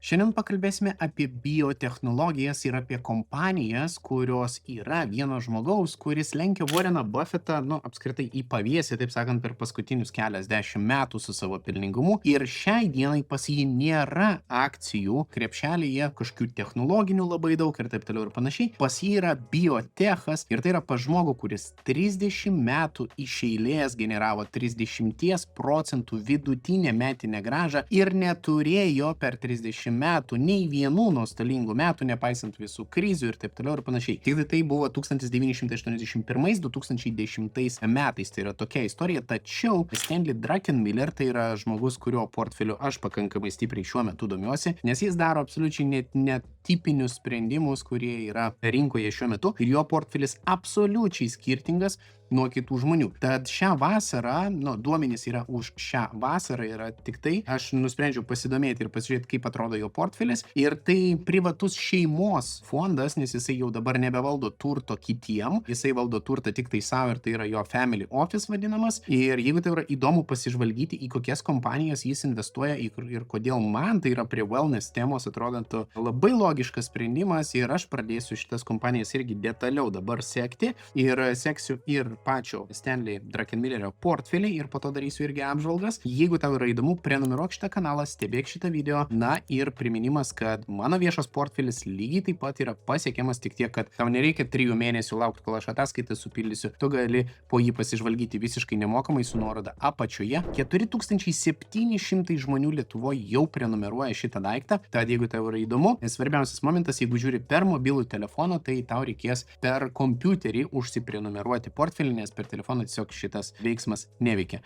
Šiandien pakalbėsime apie biotechnologijas ir apie kompanijas, kurios yra vieno žmogaus, kuris lenkia Warreną Buffettą, apskritai į paviesį, taip sakant, per paskutinius keliasdešimt metų su savo pelningumu. Ir šiai dienai pas jį nėra akcijų krepšelyje, kažkokių technologinių labai daug ir taip toliau ir panašiai. Pas jį yra biotechas ir tai yra pas žmogų, kuris 30 metų iš eilės generavo 30% vidutinę metinę grąžą ir neturėjo per 30 metų nei vienų nuostolingų metų, nepaisant visų krizių ir taip toliau ir panašiai. Tik tai buvo 1981-2010 metais, tai yra tokia istorija, tačiau Stanley Druckenmiller tai yra žmogus, kurio portfeliu aš pakankamai stipriai šiuo metu domiuosi, nes jis daro absoliučiai netipinius sprendimus, kurie yra rinkoje šiuo metu ir jo portfelis absoliučiai skirtingas nuo kitų žmonių. Tad šią vasarą, duomenys yra už šią vasarą, yra tik tai, aš nusprendžiau pasidomėti ir pasižiūrėti, kaip atrodo jo portfelis. Ir tai privatus šeimos fondas, nes jisai jau dabar nebevaldo turto kitiem, jisai valdo turtą tik tai savo ir tai yra jo family office vadinamas. Ir jeigu tai yra įdomu pasižvalgyti, į kokias kompanijas jis investuoja ir kodėl man tai yra prie wellness temos atrodantų labai logiškas sprendimas ir aš pradėsiu šitas kompanijas irgi detaliau dabar sekti ir seksiu ir pačio Stanley Druckenmillerio portfelį ir po to darysiu irgi apžvalgas. Jeigu tau yra įdomu, prenumeruok šitą kanalą, stebėk šitą video. Na ir priminimas, kad mano viešas portfelis lygiai taip pat yra pasiekiamas tik tiek, kad tau nereikia 3 mėnesių laukti, kol aš ataskaitą supildysiu. Tu gali po jį pasižvalgyti visiškai nemokamai su nuoroda apačioje. 4700 žmonių Lietuvoje jau prenumeruoja šitą daiktą. Tad jeigu tau yra įdomu, svarbiausias momentas, jeigu žiūri per mobilų telefoną, tai tau reikės per kompiuterį užsiprenumeruoti portfelį, nes per telefoną tiesiog šitas veiksmas neveikia.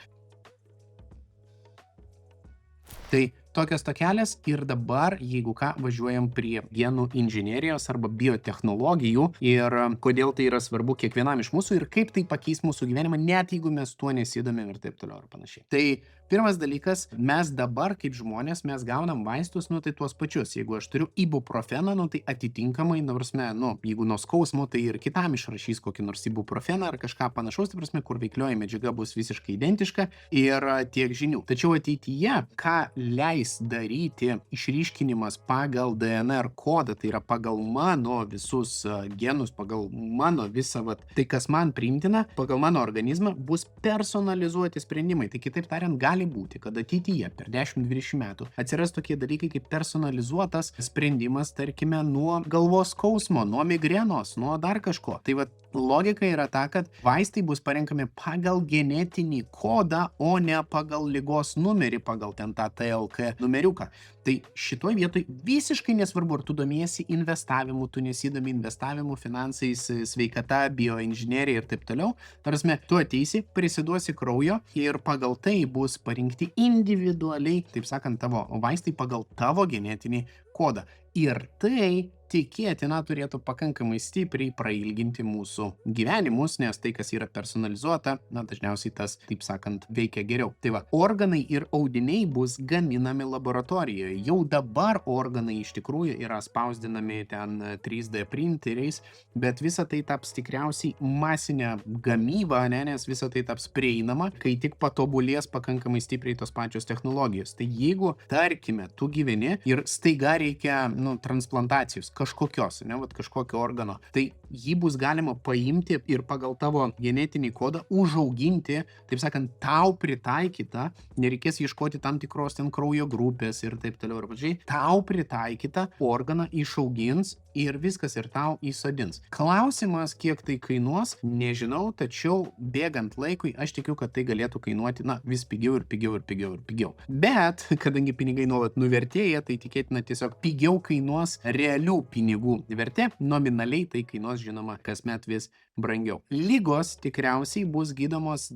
Tai tokios tokelės ir dabar, jeigu ką, važiuojam prie genų inžinerijos arba biotechnologijų ir kodėl tai yra svarbu kiekvienam iš mūsų ir kaip tai pakeis mūsų gyvenimą, net jeigu mes tuo nesidomim ir taip toliau ir panašiai. Tai pirmas dalykas, mes dabar kaip žmonės, mes gaunam vaistus, tai tuos pačius. Jeigu aš turiu ibuprofeną, tai atitinkamai, jeigu nuo skausmo, tai ir kitam išrašys kokį nors ibuprofeną ar kažką panašaus, tai prasme, kur veiklioji medžiaga bus visiškai identiška ir tiek žinių. Tačiau ateityje, ką leis daryti išryškinimas pagal DNR kodą, tai yra pagal mano visus genus, pagal mano visą, tai kas man priimtina, pagal mano organizmą, bus personalizuoti sprendimai. Tai kitaip tariant, gali būti, kad ateityje per 10-20 metų atsiras tokie dalykai kaip personalizuotas sprendimas, tarkime, nuo galvos skausmo, nuo migrenos, nuo dar kažko. Tai logika yra ta, kad vaistai bus parenkami pagal genetinį kodą, o ne pagal ligos numerį, pagal ten tą TLK numeriuką. Tai šitoj vietoj visiškai nesvarbu, ar tu domiesi investavimu, tu nesidomi investavimu, finansais, sveikata, bioinžinerija ir taip toliau. Tarasme, tu ateisi, prisiduosi kraujo ir pagal tai bus parinkti individualiai, taip sakant, tavo vaistai pagal tavo genetinį kodą. Ir tai tikėtina turėtų pakankamai stipriai prailginti mūsų gyvenimus, nes tai, kas yra personalizuota, dažniausiai tas, taip sakant, veikia geriau. Tai organai ir audiniai bus gaminami laboratorijoje. Jau dabar organai iš tikrųjų yra spausdinami ten 3D printeriais, bet visa tai taps tikriausiai masinė gamyba, nes visa tai taps prieinama, kai tik patobulės pakankamai stipriai tos pačios technologijos. Tai jeigu, tarkime, tu gyveni ir staiga reikia, transplantacijos kažkokios, kažkokio organo, tai jį bus galima paimti ir pagal tavo genetinį kodą užauginti, taip sakant, tau pritaikytą, nereikės ieškoti tam tikros ten kraujo grupės ir taip toliau ir panašiai, tau pritaikytą organą išaugins ir viskas ir tau įsodins. Klausimas, kiek tai kainuos, nežinau, tačiau bėgant laikui, aš tikiu, kad tai galėtų kainuoti, vis pigiau ir pigiau ir pigiau ir pigiau. Bet, kadangi pinigai nuolat nuvertėja, tai tikėtina tiesiog pigiau kainuos realių pinigų vertė, nominaliai tai kainuos, žinoma, kasmet vis brangiau. Lygos tikriausiai bus gydomos,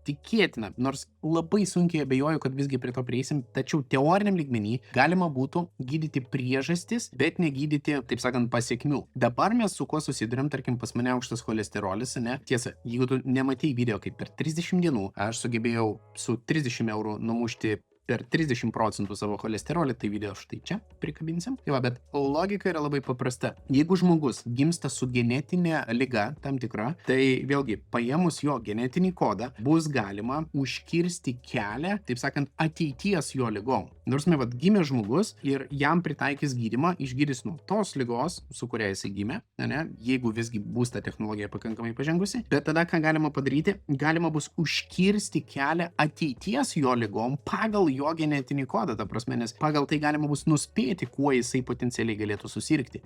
tikėtina, nors labai sunkiai abejoju, kad visgi prie to prieisim, tačiau teoriniam lygmenį galima būtų gydyti priežastis, bet negydyti, taip sakant, pasiekmių. Dabar mes su kuo susiduriam, tarkim, pas mane aukštas cholesterolis, Tiesa, jeigu tu nematei video, kaip per 30 dienų aš sugebėjau su 30 eurų numušti per 30% savo cholesterolį, tai video štai čia prikabinsim. Bet logika yra labai paprasta. Jeigu žmogus gimsta su genetinė liga tam tikra, tai vėlgi paėmus jo genetinį kodą bus galima užkirsti kelią, taip sakant, ateities jo ligom. Nors vat gimė žmogus ir jam pritaikys gydymą, išgydys nuo tos ligos, su kuria jisai gimė, ne, jeigu visgi bus ta technologija pakankamai pažengusi. Bet tada ką galima padaryti? Galima bus užkirsti kelią ateities jo ligom pagal jo genetinį kodą, ta prasme, nes pagal tai galima bus nuspėti, kuo jisai potencialiai galėtų susirgti.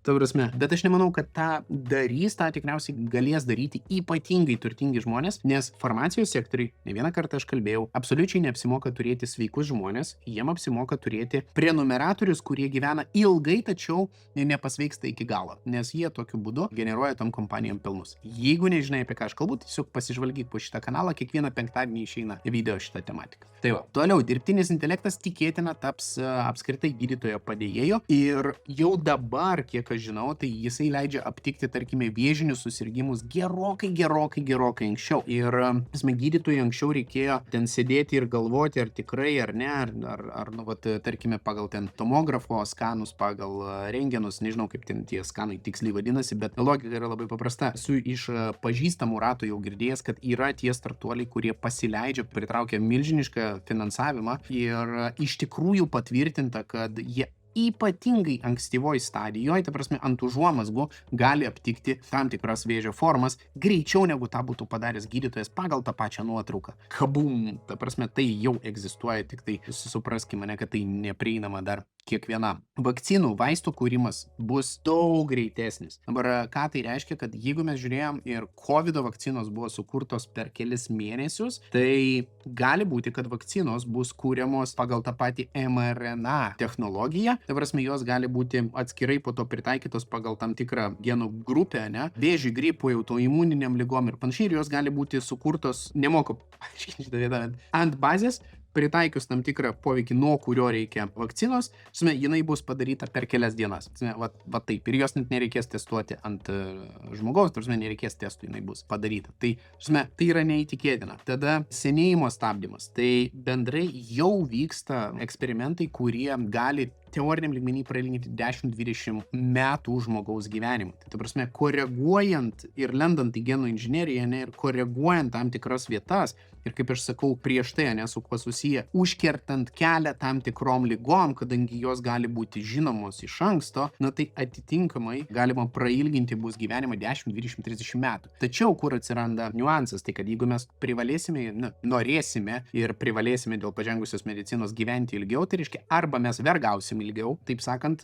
Ta prasme, bet aš nemanau, kad tą tikriausiai galės daryti ypatingai turtingi žmonės, nes farmacijos sektoriai, ne vieną kartą aš kalbėjau, absoliučiai neapsimoka turėti sveikus žmonės, jiem apsimoka turėti prenumeratorius, kurie gyvena ilgai, tačiau nepasveiksta iki galo, nes jie tokiu būdu generuoja tom kompanijom pelnus. Jeigu nežinai, apie ką aš kalbu, tiesiog pasižvalgyk po šitą kanalą, kiekvieną penktadienį išeina video šitą tematiką. Tai va, toliau, dirbtinis intelektas tikėtina taps apskritai gydytojo padėjėjo ir jau dabar, kiek aš žinau, tai jisai leidžia aptikti, tarkime, vėžinius susirgimus gerokai anksčiau. Ir gydytojui anksčiau reikėjo ten sėdėti ir galvoti, ar tikrai, ar ne, ar nu, vat, tarkime, pagal ten tomografo skanus, pagal rentgenus, nežinau, kaip ten tie skanai tiksliai vadinasi, bet logika yra labai paprasta. Esu iš pažįstamų ratų jau girdėjęs, kad yra tie startuoliai, kurie pasileidžia, pritraukia milžinišką finansavimą ir iš tikrųjų patvirtinta, kad jie ypatingai ankstyvoj stadijoje, ta prasme, ant užuomazgų gali aptikti tam tikras vėžio formas greičiau negu tą būtų padaręs gydytojas pagal tą pačią nuotrauką. Kabum! Ta prasme, tai jau egzistuoja, tik tai supraskime, kad tai neprieinama dar kiekvienam. Vakcinų, vaistų kūrimas bus daug greitesnis. Dabar ką tai reiškia, kad jeigu mes žiūrėjom ir COVID vakcinos buvo sukurtos per kelis mėnesius, tai gali būti, kad vakcinos bus kūriamos pagal tą patį mRNA technologiją. Tai prasme, jos gali būti atskirai po to pritaikytos pagal tam tikrą genų grupę, ne? Vėžiui, gripui, autoimuniniam ligom ir panašiai, ir jos gali būti sukurtos, nemoku paaiškinti šitą vietą, ant bazės, pritaikius tam tikrą poveikį, nuo kurio reikia vakcinos, jinai bus padaryta per kelias dienas. Va taip, ir jos net nereikės testuoti ant žmogaus, nereikės testų, jinai bus padaryta. Tai yra neįtikėtina. Tada senėjimo stabdymas. Tai bendrai jau vyksta eksperimentai, kurie gali teoriniam lygmenį prailginti 10-20 metų žmogaus gyvenimą. Tai ta prasme, koreguojant ir lendant į genų inžineriją, ir koreguojant tam tikras vietas, ir kaip aš sakau prieš tai, su kuo susiję, užkertant kelią tam tikrom ligom, kadangi jos gali būti žinomos iš anksto, tai atitinkamai galima prailginti bus gyvenimą 10, 20, 30 metų. Tačiau, kur atsiranda niuansas, tai kad jeigu mes privalėsime, norėsime ir privalėsime dėl pažengusios medicinos gyventi ilgiau, tai reiškia, arba mes vergausim ilgiau, taip sakant,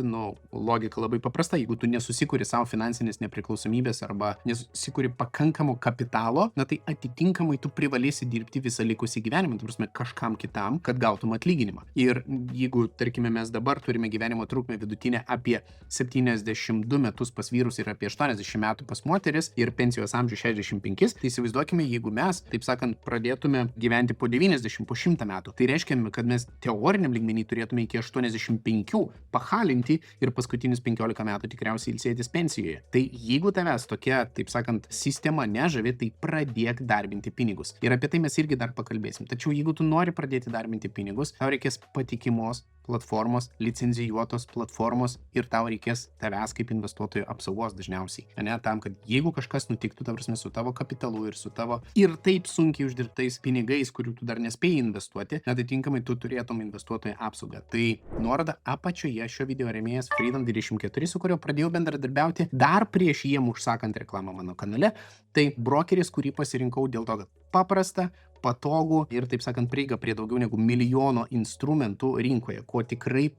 logika labai paprasta, jeigu tu nesusikuri savo finansinės nepriklausomybės arba nesusikuri pakankamo kapitalo, tai atitinkamai tu privalėsi dirbti visą likusį gyvenimą, tai prasme, kažkam kitam, kad gautum atlyginimą. Ir jeigu, tarkime, mes dabar turime gyvenimo trukmę vidutinę apie 72 metus pas vyrus ir apie 80 metų pas moteris ir pensijos amžius 65, tai įsivaizduokime, jeigu mes, taip sakant, pradėtume gyventi po 90, po 100 metų, tai reiškia, kad mes teoriniam lygmenį turėtume iki 85 pahalinti ir paskutinius 15 metų tikriausiai ilsėtis pensijoje. Tai jeigu tavęs tokia, taip sakant, sistema nežavi, tai pradėk darbinti pinigus. Ir apie tai mes irgi dar pakalbėsim. Tačiau jeigu tu nori pradėti darbinti pinigus, tau reikės patikimos platformos, licenzijuotos platformos ir tau reikės tavęs kaip investuotojo apsaugos dažniausiai. Tam, kad jeigu kažkas nutiktų, ta prasme, su tavo kapitalu ir su tavo ir taip sunkiai uždirbtais pinigais, kurių tu dar nespėjai investuoti, atitinkamai tu turėtum investuotojo apsaugą. Tai nuoroda apačioje šio video rėmėjas Freedom24, su kurio pradėjau bendradarbiauti dar prieš jiem užsakant reklamą mano kanale. Tai brokeris, kurį pasirinkau dėl to, kad paprasta, patogu ir, taip sakant, prieiga prie daugiau negu milijono instrumentų rinkoje, ko tikrai,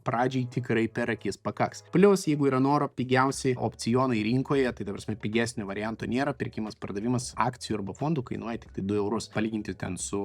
pradžiai tikrai per akis pakaks. Plius, jeigu yra noro pigiausi opcionai rinkoje, tai ta prasme pigesnio varianto nėra, pirkimas, pardavimas akcijų arba fondų kainuoja tik tai 2 eurus, palyginti ten su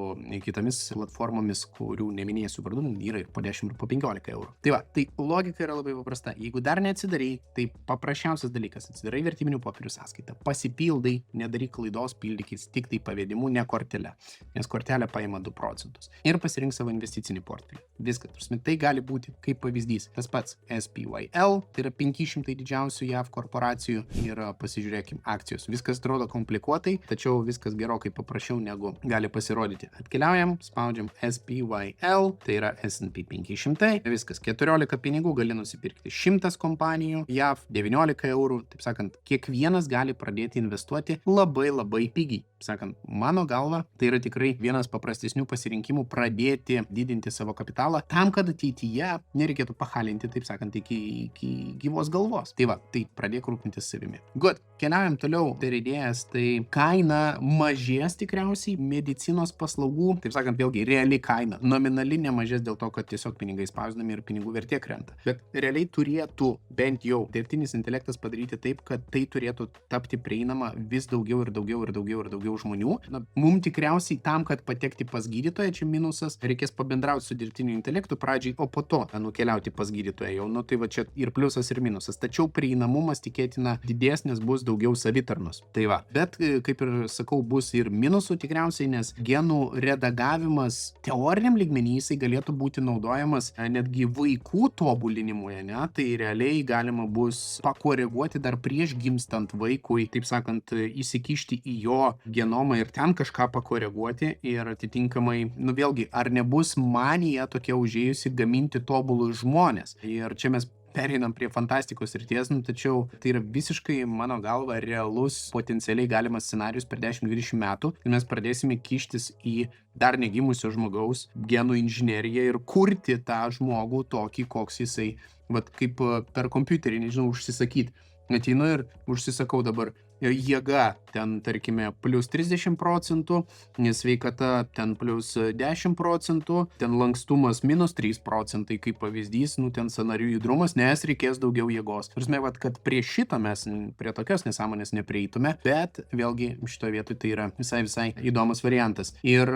kitomis platformomis, kurių neminėsiu vardų, yra ir po 10 ir po 15 eurų. Tai va, tai logika yra labai paprasta. Jeigu dar neatsidarai, tai paprasčiausias dalykas, atsidarai vertybinių popierių sąskaitą, pasipildai, nedaryk klaidos, pildykis tik tai pavedimu, ne kortele, nes kortelė paima 2 procentus. Ir pasirink savo investicinį portfelį. Viskas. Tai gali būti kaip pavyzdys. Tas pats SPYL, tai yra 500 didžiausių JAV korporacijų ir pasižiūrėkim akcijos. Viskas atrodo komplikuotai, tačiau viskas gerokai paprasčiau negu gali pasirodyti. Atkeliaujam, spaudžiam SPYL, tai yra S&P 500. Viskas. 14 pinigų gali nusipirkti 100 kompanijų, JAV 19 eurų. Taip sakant, kiekvienas gali pradėti investuoti labai pigiai. sakant, mano galva, tai yra tikrai vienas paprastesnių pasirinkimų pradėti didinti savo kapitalą tam, kad ateityje nereikėtų pahalinti, taip sakant, iki gyvos galvos. Tai va, tai pradėk rūpintis savimi. Good, keliaujam toliau per idėjas, tai kaina mažės tikriausiai medicinos paslaugų, taip sakant, vėlgi, reali kaina. Nominali nemažės dėl to, kad tiesiog pinigai spausdami ir pinigų vertė krenta. Bet realiai turėtų bent jau dirbtinis intelektas padaryti taip, kad tai turėtų tapti prieinama vis daugiau ir daugiau žmonių. Na, mums tikriausiai tam, kad patekti pas gydytoją, čia minusas, reikės pabendrauti su dirbtiniu intelektu pradžiai, o po to nukeliauti pas gydytoją jau. Nu, tai va čia ir pliusas, ir minusas. Tačiau prieinamumas tikėtina didesnis, bus daugiau savitarnos. Tai va. Bet, kaip ir sakau, bus ir minusų tikriausiai, nes genų redagavimas teoriniam lygmenį jisai galėtų būti naudojamas netgi vaikų tobulinimui, ne? Tai realiai galima bus pakoreguoti dar prieš gimstant vaikui, taip sakant, įsikišti į jo genomą ir ten kažką pakoreguoti ir atitinkamai, nu vėlgi, ar nebus manija tokia užėjusi gaminti tobulus žmonės. Ir čia mes pereinam prie fantastikos srities, tačiau tai yra visiškai, mano galva, realus, potencialiai galimas scenarius per 10-20 metų, kai mes pradėsime kištis į dar negimusio žmogaus genų inžineriją ir kurti tą žmogų tokį, koks jisai, vat kaip per kompiuterį, nežinau, užsisakyti. Ateinu ir užsisakau dabar jėga ten, tarkime, plus 30%, sveikata ten plus 10%, ten lankstumas minus 3%, kaip pavyzdys, nu ten sąnarių judrumas, nes reikės daugiau jėgos. Prasme, kad prie šito mes prie tokios nesąmonės neprieitume, bet vėlgi šitoje vietoje tai yra visai įdomus variantas. Ir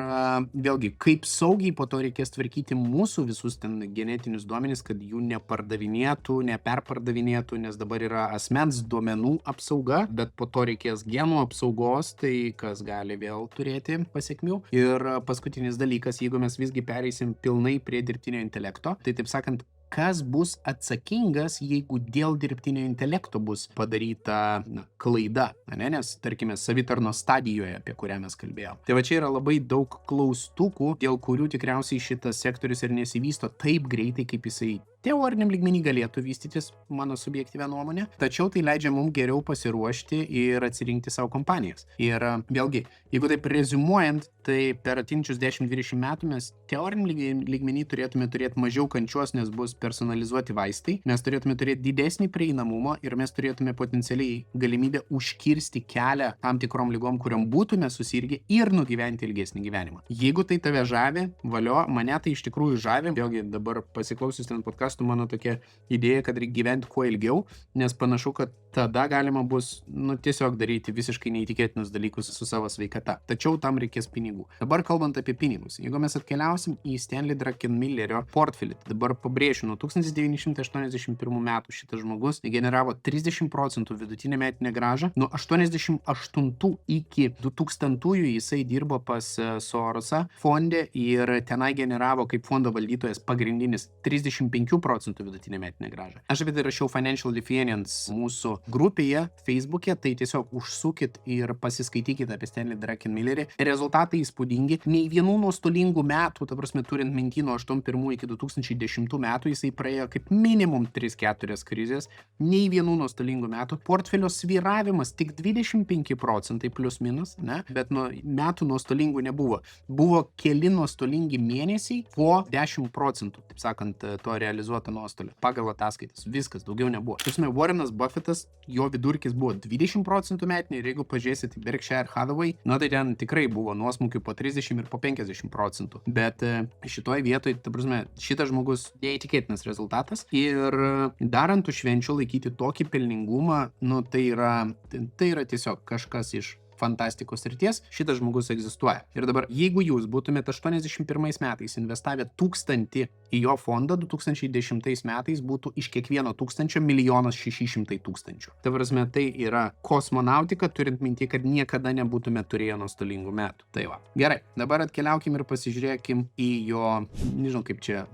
vėlgi, kaip saugiai po to reikės tvarkyti mūsų visus ten genetinius duomenis, kad jų nepardavinėtų, neperpardavinėtų, nes dabar yra asmens duomenų apsauga, bet po to reikės genų apsaugos, tai kas gali vėl turėti pasekmių. Ir paskutinis dalykas, jeigu mes visgi pereisim pilnai prie dirbtinio intelekto, tai taip sakant, kas bus atsakingas, jeigu dėl dirbtinio intelekto bus padaryta klaida, ne? Nes, tarkime, savitarnos stadijoje, apie kurią mes kalbėjome. Tai va čia yra labai daug klaustukų, dėl kurių tikriausiai šitas sektorius ir nesivysto taip greitai, kaip jisai teoriniam lygmenį galėtų vystytis, mano subjektyvia nuomonė, tačiau tai leidžia mums geriau pasiruošti ir atsirinkti savo kompanijas. Ir vėlgi, jeigu taip reziumuojant, tai per atinčius 10-20 metų mes teoriniam lygmenį turėtume turėti mažiau kančios, nes bus personalizuoti vaistai, mes turėtume turėti didesnį prieinamumą ir mes turėtume potencialiai galimybę užkirsti kelią tam tikrom lygom, kuriam būtume susirgę ir nugyventi ilgesnį gyvenimą. Jeigu tai tave žavi, valio, mane tai iš tikrųjų žavi, vėlgi dabar pasiklausius ten podcastų, mano tokia idėja, kad reikia gyventi kuo ilgiau, nes panašu, kad tada galima bus, tiesiog daryti visiškai neįtikėtinus dalykus su savo sveikata. Tačiau tam reikės pinigų. Dabar kalbant apie pinigus, jeigu mes atkeliausim į Stanley Druckenmillerio portfelį, dabar pabrėšiu, nuo 1981 metų šitas žmogus generavo 30% vidutinę metinę grąžą, nuo 88 iki 2000 jisai dirbo pas Sorosą fonde ir tenai generavo kaip fondo valdytojas pagrindinis 35% vidutinę metinę grąžą. Aš apie tai rašiau Financial Defiance mūsų grupėje Facebook'e, tai tiesiog užsukit ir pasiskaitykit apie Stanley Druckenmillerį. Rezultatai įspūdingi. Nei vienų nuostolingų metų, ta prasme, turint minty nuo 81 iki 2010 metų, jisai praėjo kaip minimum 3-4 krizės, nei vienų nuostolingų metų. Portfelio sviravimas tik 25% plus minus, ne? Bet nuo metų nuostolingų nebuvo. Buvo keli nuostolingi mėnesiai po 10%, taip sakant, to realizuoto nuostolio. Pagal ataskaitas. Viskas, daugiau nebuvo. Prasme, Warrenas Buffettas, jo vidurkis buvo 20% metinį ir jeigu pažiūrėsit į Berkshire Hathaway, tai ten tikrai buvo nuosmukių po 30 ir po 50%. Bet šitoj vietoj, ta prasme, šitas žmogus neįtikėtinas rezultatas ir darant tų švenčių laikyti tokį pelningumą, tai yra tiesiog kažkas iš fantastikos srities, šitas žmogus egzistuoja. Ir dabar, jeigu jūs būtumėte 81 metais investavę 1000 į jo fondą, 2010 metais būtų iš kiekvieno 1000 1 600 000. Tai prasme, tai yra kosmonautika, turint minti, kad niekada nebūtume turėję nuostolingų metų. Tai va. Gerai, dabar atkeliaukim ir pasižiūrėkim į jo, nežinau kaip čia,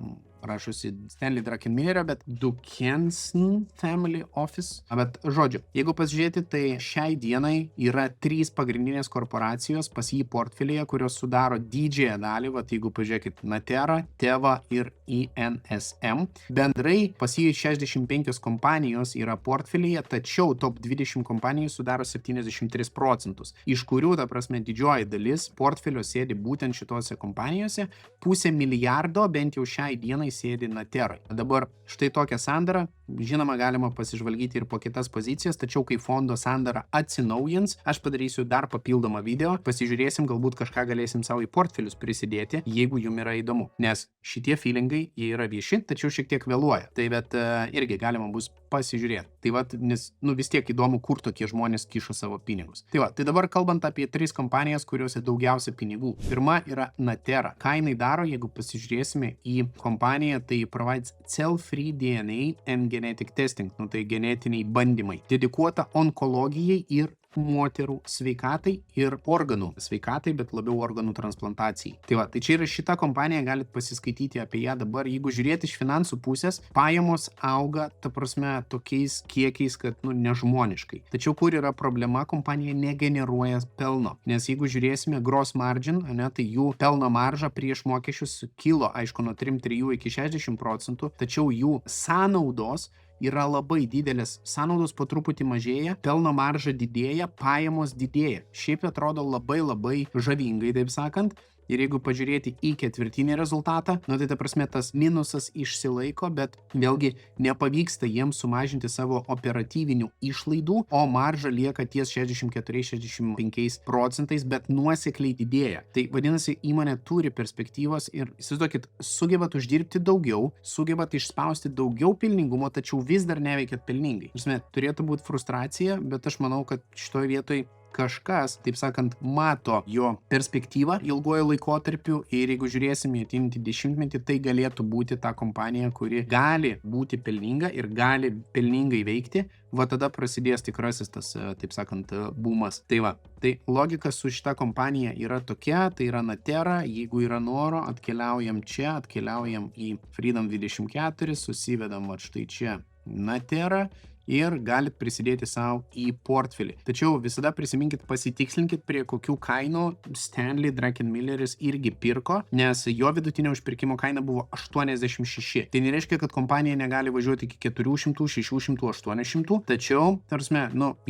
rašosi Stanley Druckenmillerio, bet Duncanson Family Office. Bet žodžiu, jeigu pasižiūrėti, tai šiai dienai yra 3 pagrindinės korporacijos pas jį portfelyje, kurios sudaro didžiąją dalį, jeigu pažiūrėkit, Natera, Teva ir INSM. Bendrai pas jį 65 kompanijos yra portfelyje, tačiau top 20 kompanijų sudaro 73%, iš kurių, ta prasme, didžioji dalis portfelio sėdi būtent šitose kompanijose, $500 milijardo bent jau šiai dienai sėdi Naterai. Dabar štai tokią sandarą, žinoma, galima pasižvalgyti ir po kitas pozicijas, tačiau kai fondo sandara atsinaujins, aš padarysiu dar papildomą video, pasižiūrėsim, galbūt kažką galėsim savo į portfelius prisidėti, jeigu jums yra įdomu, nes šitie feelingai, jie yra vieši, tačiau šiek tiek vėluoja, tai bet irgi galima bus pasižiūrėti. Tai nes, vis tiek įdomu, kur tokie žmonės kiša savo pinigus. Tai dabar kalbant apie 3 kompanijas, kuriuose daugiausia pinigų. Pirma yra Natera. Ką jinai daro, jeigu pasižiūrėsime į kompaniją, tai provides cell-free DNA and genetic testing, tai genetiniai bandymai, dedikuota onkologijai ir moterų sveikatai ir organų sveikatai, bet labiau organų transplantacijai. Tai čia yra šita kompanija, galit pasiskaityti apie ją dabar. Jeigu žiūrėti iš finansų pusės, pajamos auga, ta prasme, tokiais kiekiais, kad, nežmoniškai. Tačiau kur yra problema, kompanija negeneruoja pelno. Nes jeigu žiūrėsime gross margin, tai jų pelno marža prieš mokesčius kilo, aišku, nuo 3,3 iki 60%, tačiau jų sąnaudos yra labai didelės, sąnaudos po truputį mažėja, pelno marža didėja, pajamos didėja. Šiaip atrodo labai žavingai, taip sakant. Ir jeigu pažiūrėti į ketvirtinį rezultatą, tai ta prasme tas minusas išsilaiko, bet vėlgi nepavyksta jiems sumažinti savo operatyvinių išlaidų, o marža lieka ties 64-65%, bet nuosekliai didėja. Tai vadinasi, įmonė turi perspektyvos ir, įsivaizduokit, sugebat uždirbti daugiau, sugebat išspausti daugiau pelningumo, tačiau vis dar neveikiat pelningai. Turėtų būti frustracija, bet aš manau, kad šitoje vietoje kažkas, taip sakant, mato jo perspektyvą ilgojo laikotarpiu ir jeigu žiūrėsime į ateinantį dešimtmetį, tai galėtų būti ta kompanija, kuri gali būti pelninga ir gali pelningai veikti, tada prasidės tikrasis tas, taip sakant, bumas. Tai logika su šita kompanija yra tokia, tai yra Natera, jeigu yra noro, atkeliaujam čia, atkeliaujam į Freedom 24, susivedam štai čia Natera, ir galit prisidėti savo į portfelį. Tačiau visada prisiminkit, pasitikslinkit, prie kokių kainų Stanley Druckenmilleris irgi pirko, nes jo vidutinė užpirkimo kaina buvo 86. Tai nereiškia, kad kompanija negali važiuoti iki 400, 600, 800, tačiau, tarsi,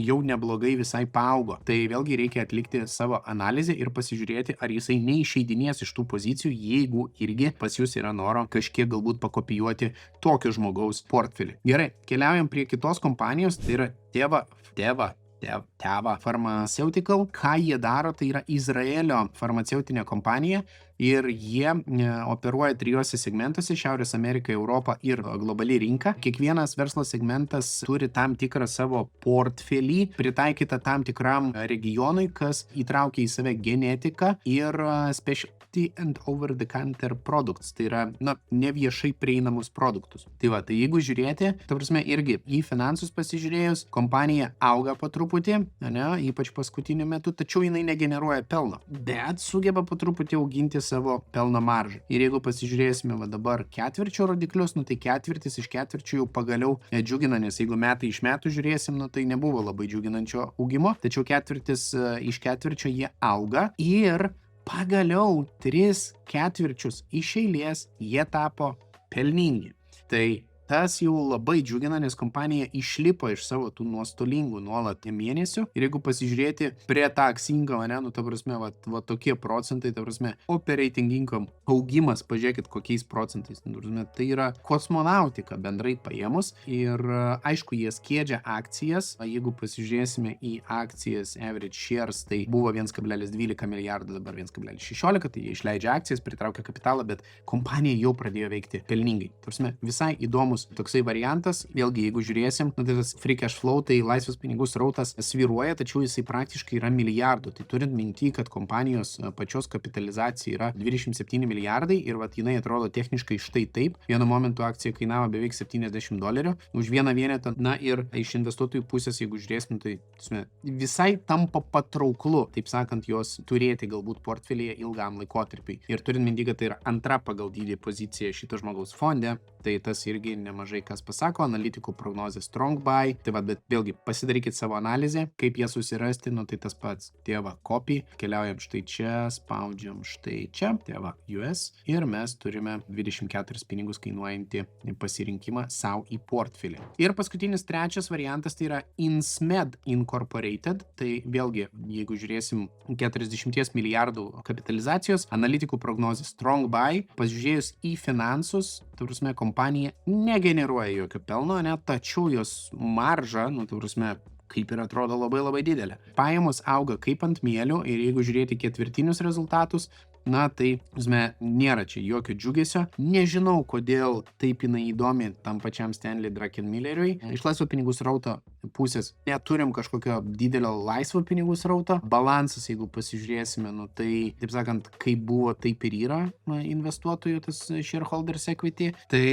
jau neblogai visai paaugo. Tai vėlgi reikia atlikti savo analizę ir pasižiūrėti, ar jisai neišeidinės iš tų pozicijų, jeigu irgi pas jūs yra noro kažkiek galbūt pakopijuoti tokio žmogaus portfelį. Gerai, keliaujam prie kitos kompanijos, tai yra Teva Pharmaceutical. Ką jie daro, tai yra Izraelio farmaceutinė kompanija ir jie operuoja 3 segmentuose: Šiaurės Amerika, Europa ir globali rinka. Kiekvienas verslo segmentas turi tam tikrą savo portfelį, pritaikytą tam tikram regionui, kas įtraukia į save genetiką ir specialty and over-the-counter products. Tai yra, neviešai prieinamus produktus. Tai jeigu žiūrėti, ta prasme, irgi į finansus pasižiūrėjus, kompanija auga po truputį, ypač paskutiniu metu, tačiau jinai negeneruoja pelno, bet sugeba po truputį auginti savo pelno maržą. Ir jeigu pasižiūrėsime dabar ketvirčio rodiklius, tai ketvirtis iš ketvirčio jau pagaliau džiugina, nes jeigu metai iš metų žiūrėsim, tai nebuvo labai džiuginančio augimo, tačiau ketvirtis iš ketvirčio jie auga ir pagaliau 3 ketvirčius iš eilės jie tapo pelningi. Tai tas jau labai džiugina, nes kompanija išlipo iš savo tų nuostolingų nuolat mėnesių. Ir jeigu pasižiūrėti prie tax income, ta prasme, tokie procentai, ta prasme, operating income augimas, pažiūrėkit kokiais procentais, tai yra kosmonautika bendrai paėmus. Ir aišku, jie skiedžia akcijas. Jeigu pasižiūrėsime į akcijas average shares, tai buvo 1,12 milijardų, dabar 1,16, tai jie išleidžia akcijas, pritraukia kapitalą, bet kompanija jau pradėjo veikti pelningai. Ta prasme, visai įdomus įdomus toksai variantas. Vėlgi, jeigu žiūrėsim, tai tas free cash flow, tai laisvas pinigų srautas svyruoja, tačiau jisai praktiškai yra milijardų. Tai turint minty, kad kompanijos pačios kapitalizacija yra 27 milijardai ir vat jinai atrodo techniškai štai taip. Vienu momentu akcija kainavo beveik $70 už vieną vienetą. Na ir iš investuotojų pusės, jeigu žiūrėsim, tai visai tampa patrauklu, taip sakant, jos turėti galbūt portfelyje ilgam laikotarpiui. Ir turint minty, kad tai yra antra pagal dydį pozicija šito žmogaus fonde, tai tas irgi nemažai kas pasako. Analitikų prognozė strong buy. Tai va, bet vėlgi pasidarykit savo analizę, kaip ją susirasti, nu tai tas pats. Tėva copy, keliaujam štai čia, spaudžiam štai čia, tėva US ir mes turime 24 pinigus kainuojantį pasirinkimą savo į portfelį. Ir paskutinis trečias variantas tai yra Insmed Incorporated. Tai vėlgi, jeigu žiūrėsim 40 milijardų kapitalizacijos, analitikų prognozė strong buy, pasižiūrėjus į finansus, tavrusme, kompanija negeneruoja jokio pelno, net tačiau jos marža, tavrusme, kaip ir atrodo labai didelė. Pajamos auga kaip ant mielių ir jeigu žiūrėti ketvirtinius rezultatus, tai, nėra čia jokio džiugesio. Nežinau, kodėl taip jinai įdomi tam pačiam Stanley Druckenmilleriui. Iš laisvo pinigų srauto pusės neturim kažkokio didelio laisvo pinigų srauto. Balansas, jeigu pasižiūrėsime, tai, taip sakant, kaip buvo, taip ir yra investuotojų tas shareholders equity. Tai,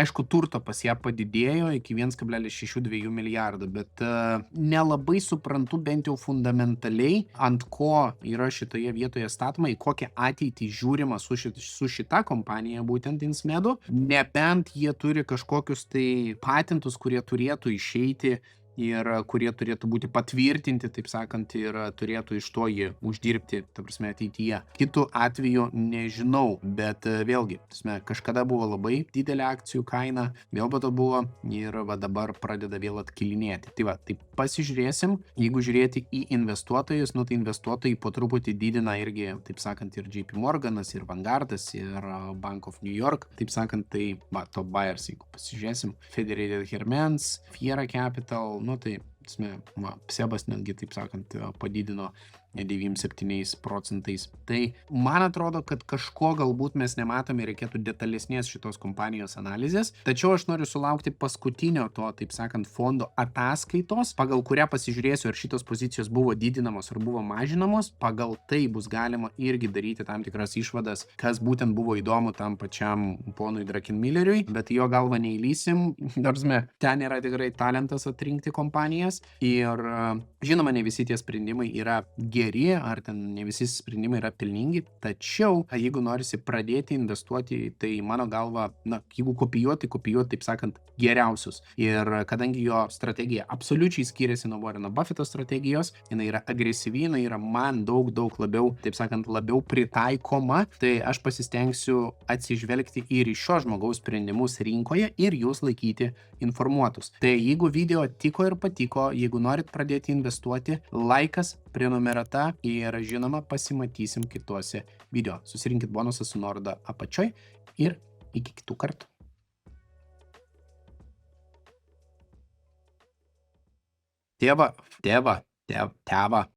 aišku, turto pas ją padidėjo iki 1,62 milijardų, bet nelabai suprantu bent jau fundamentaliai, ant ko yra šitoje vietoje statoma, į kokią ateitį žiūrima su šita kompanija, būtent Insmedu, nebent jie turi kažkokius tai patentus, kurie turėtų išeiti ir kurie turėtų būti patvirtinti, taip sakant, ir turėtų iš to jį uždirbti, ta prasme, ateityje. Kitu atveju nežinau, bet vėlgi, kažkada buvo labai didelė akcijų kaina, vėl po to buvo ir dabar pradeda vėl atkilinėti. Tai va, tai pasižiūrėsim, jeigu žiūrėti į investuotojus, tai investuotojai po truputį didina irgi, taip sakant, ir JP Morganas, ir Vanguardas, ir Bank of New York, taip sakant, tai top buyers, jeigu pasižiūrėsim, Federated Hermes, Fiera Capital, tai, Sebas netgi, taip sakant, padidino 97%. Tai man atrodo, kad kažko galbūt mes nematome ir reikėtų detalesnės šitos kompanijos analizės, tačiau aš noriu sulaukti paskutinio to, taip sakant, fondo ataskaitos, pagal kurią pasižiūrėsiu, ar šitos pozicijos buvo didinamos ar buvo mažinamos, pagal tai bus galima irgi daryti tam tikras išvadas, kas būtent buvo įdomu tam pačiam ponui Druckenmilleriui, bet jo galvą neįlysim, ten yra tikrai talentas atrinkti kompanijas ir žinoma, ne visi tie sprendimai yra geri, ar ten ne visi sprendimai yra pelningi, tačiau jeigu norisi pradėti investuoti, tai mano galva, jeigu kopijuoti, taip sakant, geriausius. Ir kadangi jo strategija absoliučiai skiriasi nuo Warreno Buffetto strategijos, jinai yra agresyvi, jinai yra man daug labiau, taip sakant, labiau pritaikoma, tai aš pasistengsiu atsižvelgti ir į šio žmogaus sprendimus rinkoje ir jūs laikyti informuotus. Tai jeigu video tiko ir patiko, jeigu norit pradėti investuoti, laikas, prenumerata ir žinoma pasimatysim kituose video. Susirinkit bonusą su nuoroda apačioj ir iki kitų kartų. Tėva.